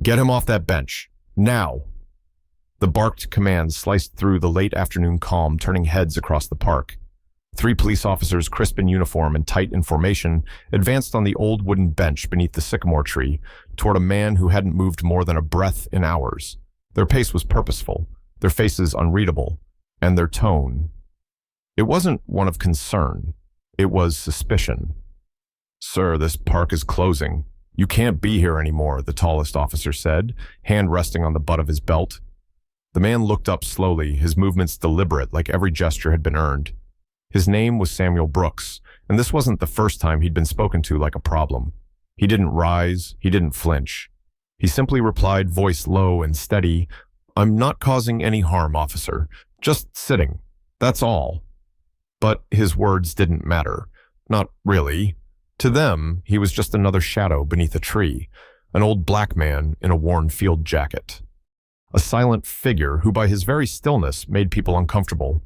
Get him off that bench. Now! The barked command sliced through the late afternoon calm, turning heads across the park. 3 police officers, crisp in uniform and tight in formation, advanced on the old wooden bench beneath the sycamore tree toward a man who hadn't moved more than a breath in hours. Their pace was purposeful, their faces unreadable, and their tone. It wasn't one of concern. It was suspicion. "Sir, this park is closing. You can't be here anymore," the tallest officer said, hand resting on the butt of his belt. The man looked up slowly, his movements deliberate, like every gesture had been earned. His name was Samuel Brooks, and this wasn't the first time he'd been spoken to like a problem. He didn't rise, he didn't flinch. He simply replied, voice low and steady, "I'm not causing any harm, officer. Just sitting. That's all." But his words didn't matter. Not really. To them, he was just another shadow beneath a tree, an old black man in a worn field jacket. A silent figure who by his very stillness made people uncomfortable.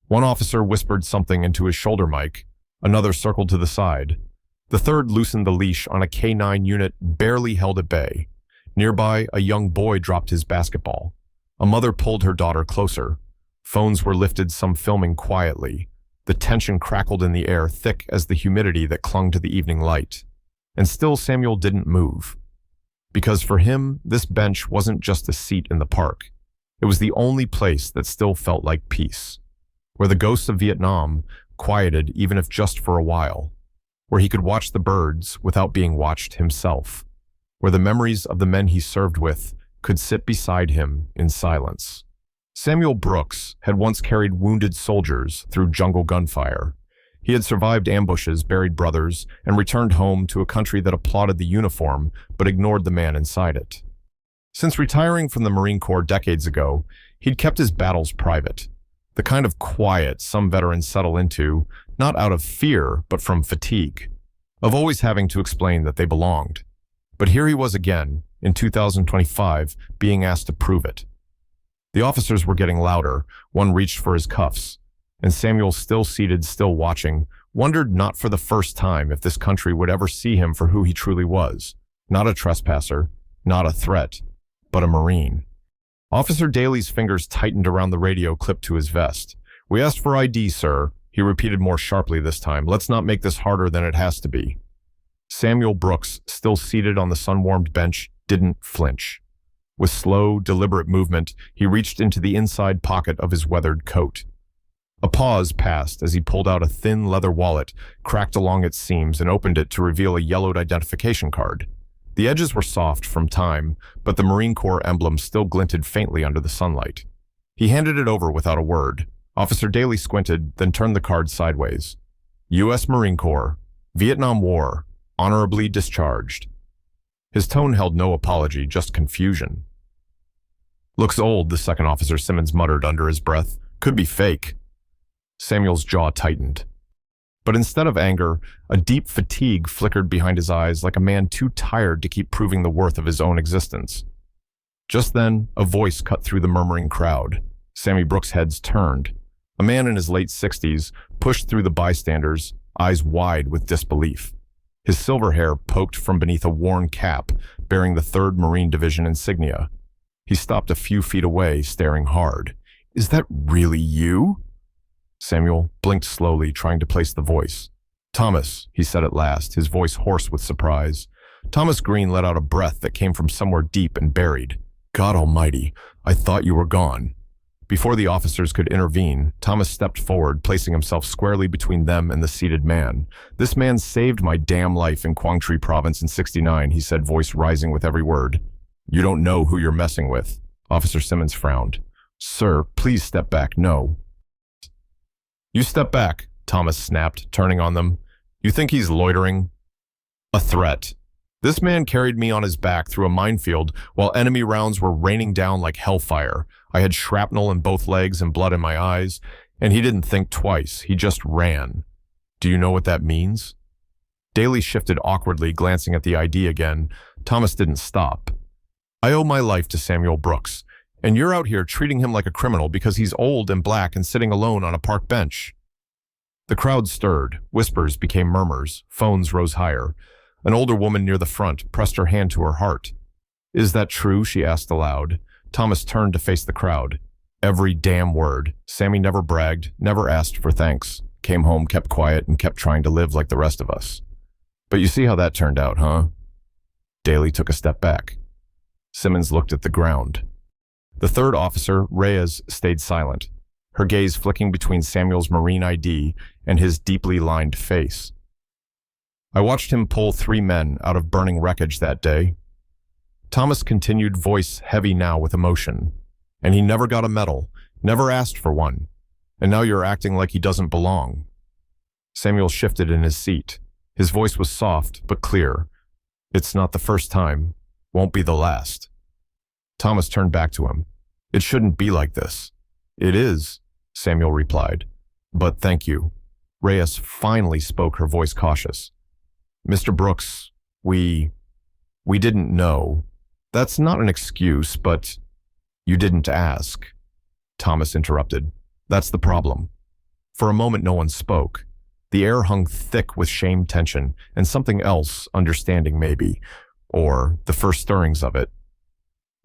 One officer whispered something into his shoulder mic, another circled to the side. The third loosened the leash on a K9 unit barely held at bay. Nearby, a young boy dropped his basketball. A mother pulled her daughter closer. Phones were lifted, some filming quietly. The tension crackled in the air, thick as the humidity that clung to the evening light. And still Samuel didn't move. Because for him, this bench wasn't just a seat in the park. It was the only place that still felt like peace, where the ghosts of Vietnam quieted even if just for a while, where he could watch the birds without being watched himself, where the memories of the men he served with could sit beside him in silence. Samuel Brooks had once carried wounded soldiers through jungle gunfire. He had survived ambushes, buried brothers, and returned home to a country that applauded the uniform but ignored the man inside it. Since retiring from the Marine Corps decades ago, he'd kept his battles private, the kind of quiet some veterans settle into, not out of fear but from fatigue, of always having to explain that they belonged. But here he was again, in 2025, being asked to prove it. The officers were getting louder. One reached for his cuffs, and Samuel, still seated, still watching, wondered not for the first time if this country would ever see him for who he truly was. Not a trespasser, not a threat, but a Marine. Officer Daly's fingers tightened around the radio clipped to his vest. "We asked for ID, sir," he repeated more sharply this time. "Let's not make this harder than it has to be." Samuel Brooks, still seated on the sun-warmed bench, didn't flinch. With slow, deliberate movement, he reached into the inside pocket of his weathered coat. A pause passed as he pulled out a thin leather wallet, cracked along its seams, and opened it to reveal a yellowed identification card. The edges were soft from time, but the Marine Corps emblem still glinted faintly under the sunlight. He handed it over without a word. Officer Daly squinted, then turned the card sideways. U.S. Marine Corps, Vietnam War, honorably discharged. His tone held no apology, just confusion. "Looks old," the second officer, Simmons, muttered under his breath. "Could be fake." Samuel's jaw tightened. But instead of anger, a deep fatigue flickered behind his eyes, like a man too tired to keep proving the worth of his own existence. Just then, a voice cut through the murmuring crowd. Sammy Brooks' heads turned. A man in his late 60s pushed through the bystanders, eyes wide with disbelief. His silver hair poked from beneath a worn cap bearing the 3rd Marine Division insignia. He stopped a few feet away, staring hard. "Is that really you?" Samuel blinked slowly, trying to place the voice. "Thomas," he said at last, his voice hoarse with surprise. Thomas Green let out a breath that came from somewhere deep and buried. "God almighty, I thought you were gone." Before the officers could intervene, Thomas stepped forward, placing himself squarely between them and the seated man. "This man saved my damn life in Quang Tri Province in '69, he said, voice rising with every word. "You don't know who you're messing with." Officer Simmons frowned. "Sir, please step back, no." "You step back," Thomas snapped, turning on them. "You think he's loitering?" "A threat. This man carried me on his back through a minefield while enemy rounds were raining down like hellfire. I had shrapnel in both legs and blood in my eyes, and he didn't think twice. He just ran. Do you know what that means?" Daly shifted awkwardly, glancing at the ID again. Thomas didn't stop. "I owe my life to Samuel Brooks, and you're out here treating him like a criminal because he's old and black and sitting alone on a park bench." The crowd stirred. Whispers became murmurs. Phones rose higher. An older woman near the front pressed her hand to her heart. Is that true? She asked aloud. Thomas turned to face the crowd. Every damn word. Sammy never bragged, never asked for thanks. Came home, kept quiet, and kept trying to live like the rest of us. But you see how that turned out, huh? Daly took a step back. Simmons looked at the ground. The third officer, Reyes, stayed silent, her gaze flicking between Samuel's Marine ID and his deeply lined face. I watched him pull 3 men out of burning wreckage that day. Thomas continued, voice heavy now with emotion. And he never got a medal, never asked for one. And now you're acting like he doesn't belong. Samuel shifted in his seat. His voice was soft but clear. It's not the first time, won't be the last. Thomas turned back to him. It shouldn't be like this. It is, Samuel replied. But thank you. Reyes finally spoke, her voice cautious. Mr. Brooks, we didn't know. That's not an excuse, but you didn't ask. Thomas interrupted. That's the problem. For a moment no one spoke. The air hung thick with shame, tension, and something else, understanding maybe, or the first stirrings of it.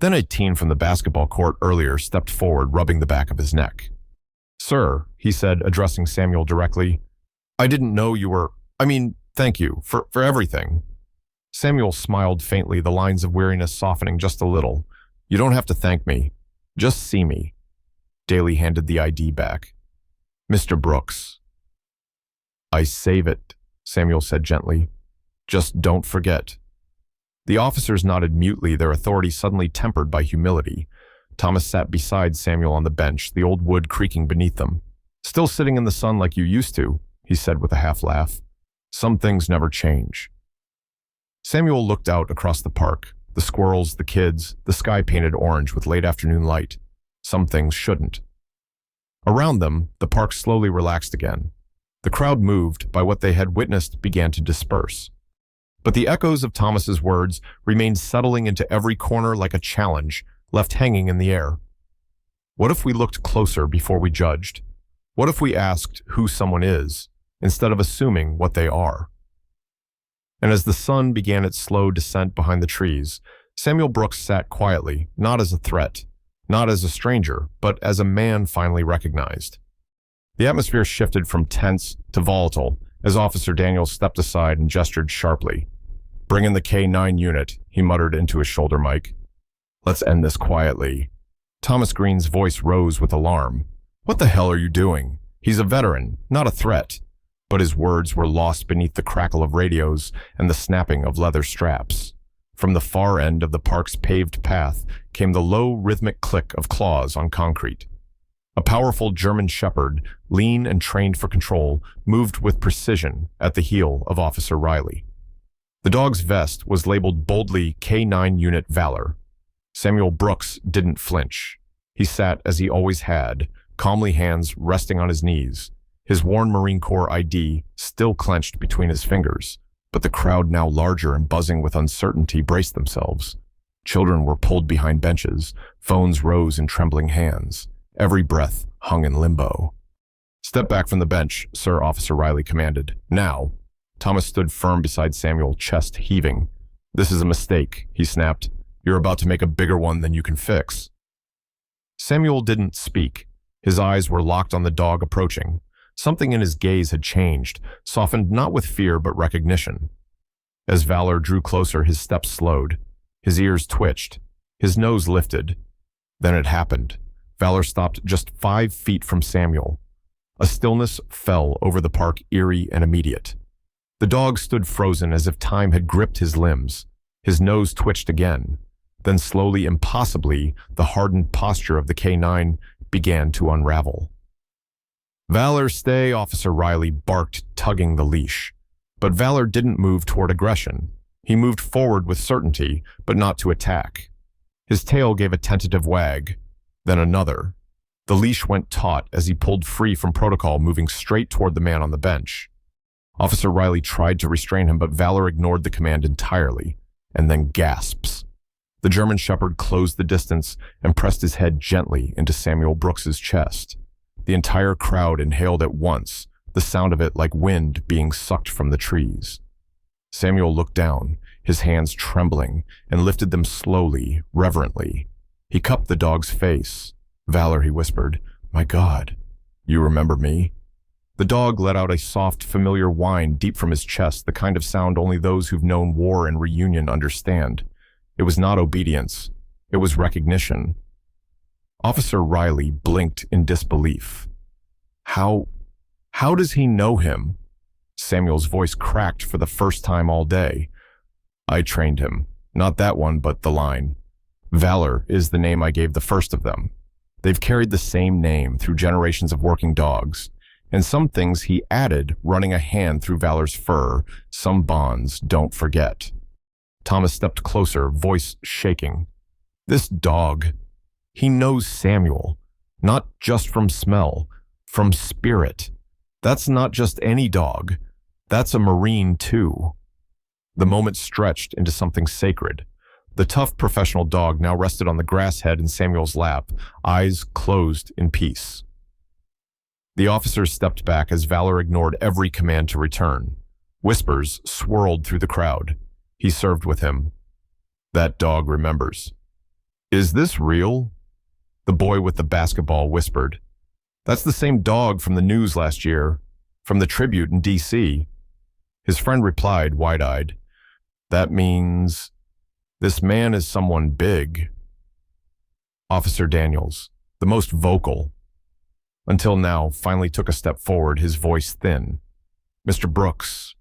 Then a teen from the basketball court earlier stepped forward, rubbing the back of his neck. Sir, he said, addressing Samuel directly, I didn't know you were, thank you for everything. Samuel smiled faintly, the lines of weariness softening just a little. You don't have to thank me. Just see me. Daly handed the ID back. Mr. Brooks. I save it, Samuel said gently. Just don't forget. The officers nodded mutely, their authority suddenly tempered by humility. Thomas sat beside Samuel on the bench, the old wood creaking beneath them. Still sitting in the sun like you used to, he said with a half laugh. Some things never change. Samuel looked out across the park, the squirrels, the kids, the sky painted orange with late afternoon light. Some things shouldn't. Around them, the park slowly relaxed again. The crowd, moved by what they had witnessed, began to disperse. But the echoes of Thomas's words remained settling into every corner like a challenge, left hanging in the air. What if we looked closer before we judged? What if we asked who someone is, instead of assuming what they are? And as the sun began its slow descent behind the trees, Samuel Brooks sat quietly, not as a threat, not as a stranger, but as a man finally recognized. The atmosphere shifted from tense to volatile as Officer Daniels stepped aside and gestured sharply. Bring in the K9 unit, he muttered into his shoulder mic. Let's end this quietly. Thomas Green's voice rose with alarm. What the hell are you doing? He's a veteran, not a threat. But his words were lost beneath the crackle of radios and the snapping of leather straps. From the far end of the park's paved path came the low, rhythmic click of claws on concrete. A powerful German shepherd, lean and trained for control, moved with precision at the heel of Officer Riley. The dog's vest was labeled boldly K9 Unit Valor. Samuel Brooks didn't flinch. He sat as he always had, calmly, hands resting on his knees, his worn Marine Corps ID still clenched between his fingers. But the crowd, now larger and buzzing with uncertainty, braced themselves. Children were pulled behind benches, phones rose in trembling hands. Every breath hung in limbo. Step back from the bench, Sir, Officer Riley commanded. Now. Thomas stood firm beside Samuel, chest heaving. This is a mistake, he snapped. You're about to make a bigger one than you can fix. Samuel didn't speak. His eyes were locked on the dog approaching. Something in his gaze had changed, softened not with fear but recognition. As Valor drew closer, his steps slowed. His ears twitched. His nose lifted. Then it happened. Valor stopped just 5 feet from Samuel. A stillness fell over the park, eerie and immediate. The dog stood frozen as if time had gripped his limbs. His nose twitched again. Then slowly, impossibly, the hardened posture of the K9 began to unravel. Valor, stay, Officer Riley barked, tugging the leash. But Valor didn't move toward aggression. He moved forward with certainty, but not to attack. His tail gave a tentative wag, then another. The leash went taut as he pulled free from protocol, moving straight toward the man on the bench. Officer Riley tried to restrain him, but Valor ignored the command entirely, and then gasps. The German shepherd closed the distance and pressed his head gently into Samuel Brooks's chest. The entire crowd inhaled at once, the sound of it like wind being sucked from the trees. Samuel looked down, his hands trembling, and lifted them slowly, reverently. He cupped the dog's face. "Valor," he whispered. "My God, you remember me?" The dog let out a soft, familiar whine deep from his chest, the kind of sound only those who've known war and reunion understand. It was not obedience. It was recognition. Officer Riley blinked in disbelief. How does he know him?" Samuel's voice cracked for the first time all day. "I trained him. Not that one, but the line. Valor is the name I gave the first of them. They've carried the same name through generations of working dogs, and some things he added running a hand through Valor's fur, some bonds don't forget." Thomas stepped closer, voice shaking. "This dog, he knows Samuel, not just from smell, from spirit. That's not just any dog. That's a Marine too." The moment stretched into something sacred. The tough professional dog now rested on the grass head in Samuel's lap, eyes closed in peace. The officers stepped back as Valor ignored every command to return. Whispers swirled through the crowd. He served with him. "That dog remembers." "Is this real?" The boy with the basketball whispered. "That's the same dog from the news last year, from the Tribute in D.C. His friend replied, wide-eyed, "That means this man is someone big." Officer Daniels, the most vocal, until now, finally took a step forward, his voice thin. "Mr. Brooks,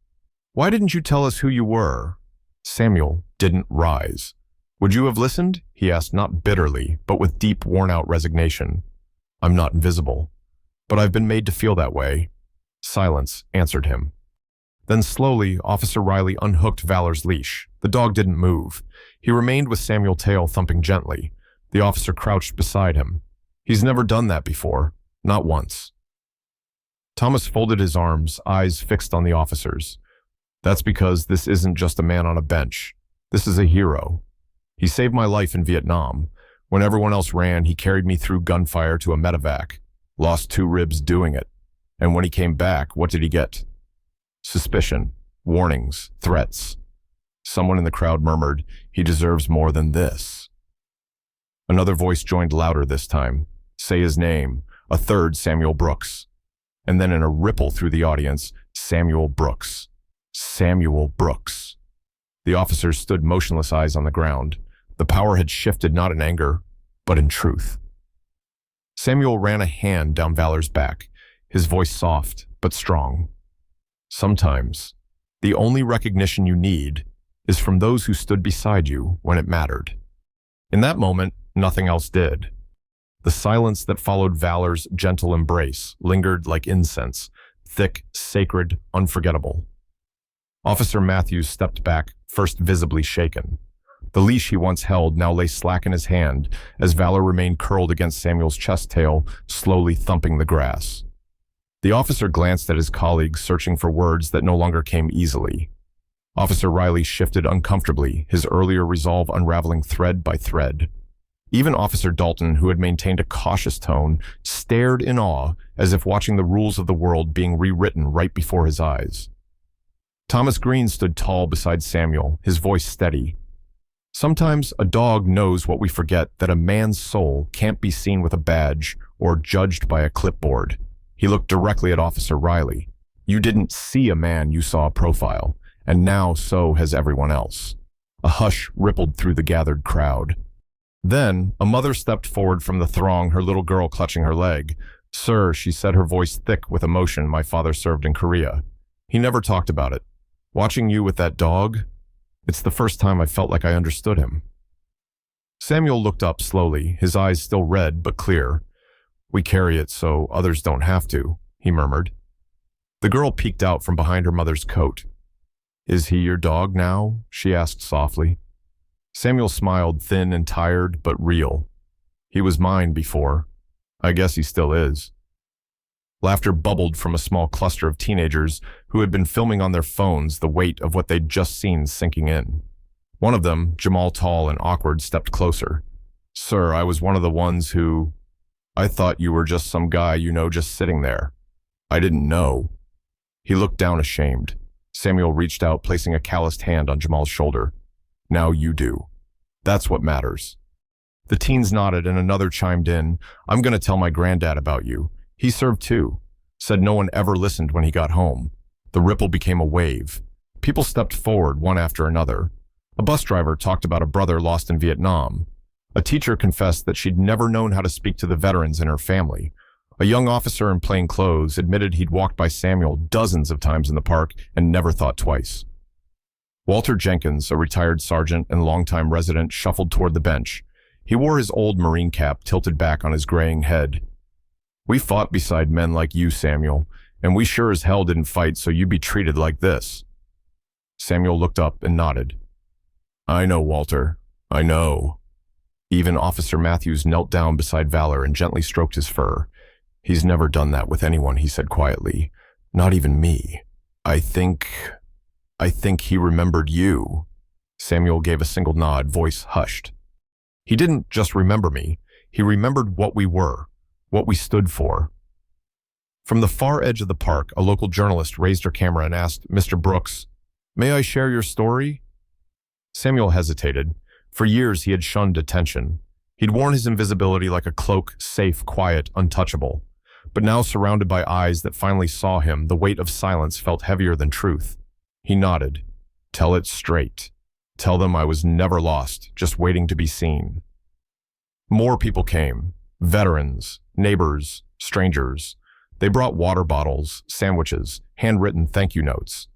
why didn't you tell us who you were?" Samuel didn't rise. "Would you have listened?" he asked, not bitterly, but with deep, worn-out resignation. "I'm not invisible, but I've been made to feel that way." Silence answered him. Then slowly, Officer Riley unhooked Valor's leash. The dog didn't move. He remained with Samuel's tail thumping gently. The officer crouched beside him. He's never done that before. Not once. Thomas folded his arms, eyes fixed on the officers. "That's because this isn't just a man on a bench. This is a hero. He saved my life in Vietnam. When everyone else ran, he carried me through gunfire to a medevac. Lost 2 ribs doing it. And when he came back, what did he get? Suspicion, warnings, threats. Someone in the crowd murmured, 'He deserves more than this.'" Another voice joined louder this time. "Say his name." A third, "Samuel Brooks." And then in a ripple through the audience, "Samuel Brooks. Samuel Brooks." The officers stood motionless, eyes on the ground. The power had shifted not in anger, but in truth. Samuel ran a hand down Valor's back, his voice soft but strong. "Sometimes, the only recognition you need is from those who stood beside you when it mattered." In that moment, nothing else did. The silence that followed Valor's gentle embrace lingered like incense, thick, sacred, unforgettable. Officer Matthews stepped back, first visibly shaken. The leash he once held now lay slack in his hand as Valor remained curled against Samuel's chest tail, slowly thumping the grass. The officer glanced at his colleagues, searching for words that no longer came easily. Officer Riley shifted uncomfortably, his earlier resolve unraveling thread by thread. Even Officer Dalton, who had maintained a cautious tone, stared in awe as if watching the rules of the world being rewritten right before his eyes. Thomas Green stood tall beside Samuel, his voice steady. "Sometimes a dog knows what we forget, that a man's soul can't be seen with a badge or judged by a clipboard." He looked directly at Officer Riley. "You didn't see a man, you saw a profile, and now so has everyone else." A hush rippled through the gathered crowd. Then, a mother stepped forward from the throng, her little girl clutching her leg. "Sir," she said, her voice thick with emotion, "my father served in Korea. He never talked about it. Watching you with that dog, it's the first time I felt like I understood him." Samuel looked up slowly, his eyes still red but clear. "We carry it so others don't have to," he murmured. The girl peeked out from behind her mother's coat. "Is he your dog now?" she asked softly. Samuel smiled, thin and tired, but real. "He was mine before. I guess he still is." Laughter bubbled from a small cluster of teenagers who had been filming on their phones, the weight of what they'd just seen sinking in. One of them, Jamal, tall and awkward, stepped closer. "Sir, I was one of the ones who... I thought you were just some guy you know just sitting there. I didn't know." He looked down ashamed. Samuel reached out, placing a calloused hand on Jamal's shoulder. Now you do. That's what matters. The teens nodded and another chimed in. I'm going to tell my granddad about you. He served too. Said no one ever listened when he got home. The ripple became a wave. People stepped forward one after another. A bus driver talked about a brother lost in Vietnam. A teacher confessed that she'd never known how to speak to the veterans in her family. A young officer in plain clothes admitted he'd walked by Samuel dozens of times in the park and never thought twice. Walter Jenkins, a retired sergeant and longtime resident, shuffled toward the bench. He wore his old Marine cap tilted back on his graying head. We fought beside men like you, Samuel, and we sure as hell didn't fight so you'd be treated like this. Samuel looked up and nodded. I know, Walter. I know. Even Officer Matthews knelt down beside Valor and gently stroked his fur. He's never done that with anyone, he said quietly. Not even me. I think he remembered you. Samuel gave a single nod, voice hushed. He didn't just remember me. He remembered what we were, what we stood for. From the far edge of the park, a local journalist raised her camera and asked, Mr. Brooks, may I share your story? Samuel hesitated. For years, he had shunned attention. He'd worn his invisibility like a cloak, safe, quiet, untouchable. But now, surrounded by eyes that finally saw him, the weight of silence felt heavier than truth. He nodded. Tell it straight. Tell them I was never lost, just waiting to be seen. More people came. Veterans, neighbors, strangers. They brought water bottles, sandwiches, handwritten thank you notes.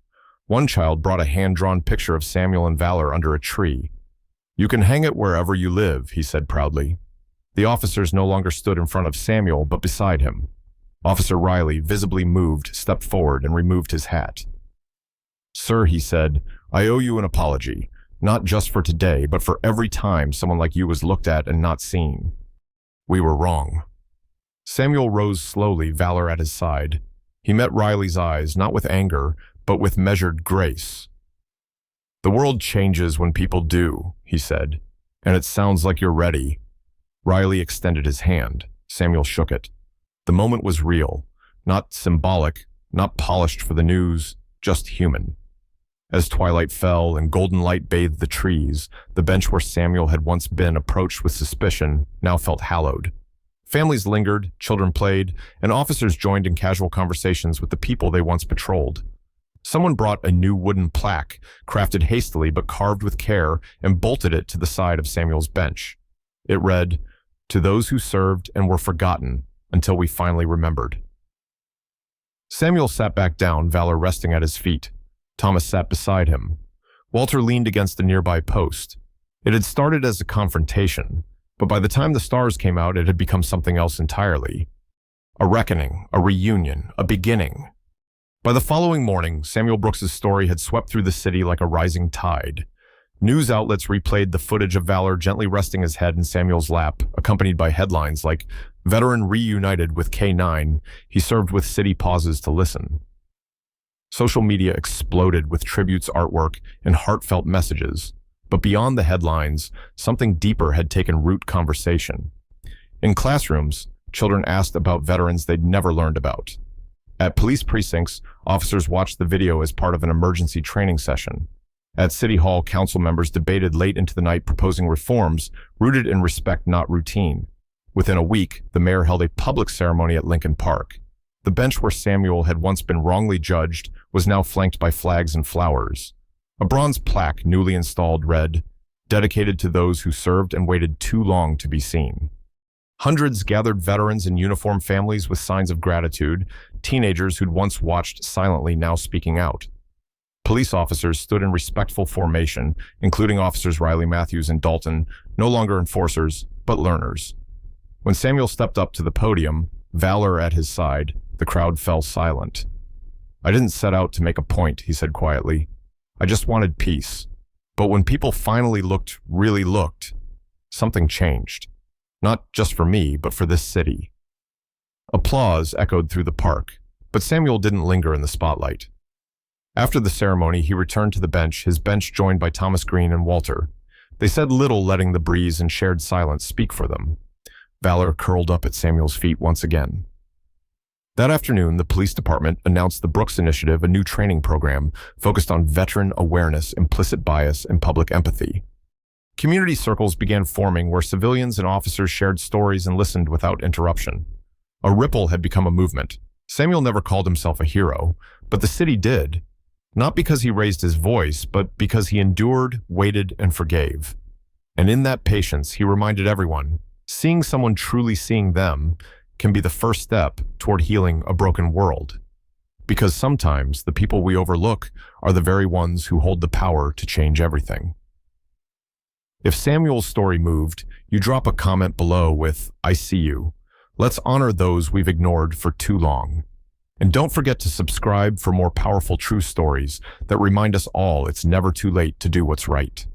One child brought a hand-drawn picture of Samuel and Valor under a tree. You can hang it wherever you live, he said proudly. The officers no longer stood in front of Samuel, but beside him. Officer Riley, visibly moved, stepped forward and removed his hat. Sir, he said, I owe you an apology, not just for today, but for every time someone like you was looked at and not seen. We were wrong. Samuel rose slowly, Valor at his side. He met Riley's eyes, not with anger, but with measured grace. The world changes when people do, he said, and it sounds like you're ready. Riley extended his hand. Samuel shook it. The moment was real, not symbolic, not polished for the news, just human. As twilight fell and golden light bathed the trees, the bench where Samuel had once been approached with suspicion now felt hallowed. Families lingered, children played, and officers joined in casual conversations with the people they once patrolled. Someone brought a new wooden plaque, crafted hastily but carved with care, and bolted it to the side of Samuel's bench. It read, "To those who served and were forgotten until we finally remembered." Samuel sat back down, Valor resting at his feet. Thomas sat beside him. Walter leaned against a nearby post. It had started as a confrontation, but by the time the stars came out, it had become something else entirely. A reckoning, a reunion, a beginning. By the following morning, Samuel Brooks's story had swept through the city like a rising tide. News outlets replayed the footage of Valor gently resting his head in Samuel's lap, accompanied by headlines like, "Veteran reunited with K9, he served with city pauses to listen." Social media exploded with tributes, artwork, and heartfelt messages. But beyond the headlines, something deeper had taken root conversation. In classrooms, children asked about veterans they'd never learned about. At police precincts, officers watched the video as part of an emergency training session. At City Hall, council members debated late into the night proposing reforms rooted in respect, not routine. Within a week, the mayor held a public ceremony at Lincoln Park. The bench where Samuel had once been wrongly judged was now flanked by flags and flowers. A bronze plaque, newly installed, read, "Dedicated to those who served and waited too long to be seen." Hundreds gathered veterans and uniform families with signs of gratitude, teenagers who'd once watched silently now speaking out. Police officers stood in respectful formation, including officers Riley, Matthews, and Dalton, no longer enforcers, but learners. When Samuel stepped up to the podium, Valor at his side, the crowd fell silent. "I didn't set out to make a point," he said quietly. "I just wanted peace. But when people finally looked, really looked, something changed. Not just for me, but for this city." Applause echoed through the park, but Samuel didn't linger in the spotlight. After the ceremony, he returned to the bench, his bench joined by Thomas Green and Walter. They said little, letting the breeze and shared silence speak for them. Valor curled up at Samuel's feet once again. That afternoon, the police department announced the Brooks Initiative, a new training program focused on veteran awareness, implicit bias, and public empathy. Community circles began forming where civilians and officers shared stories and listened without interruption. A ripple had become a movement. Samuel never called himself a hero, but the city did. Not because he raised his voice, but because he endured, waited, and forgave. And in that patience, he reminded everyone, seeing someone truly seeing them can be the first step toward healing a broken world. Because sometimes the people we overlook are the very ones who hold the power to change everything. If Samuel's story moved, you drop a comment below with, "I see you." Let's honor those we've ignored for too long. And don't forget to subscribe for more powerful true stories that remind us all it's never too late to do what's right.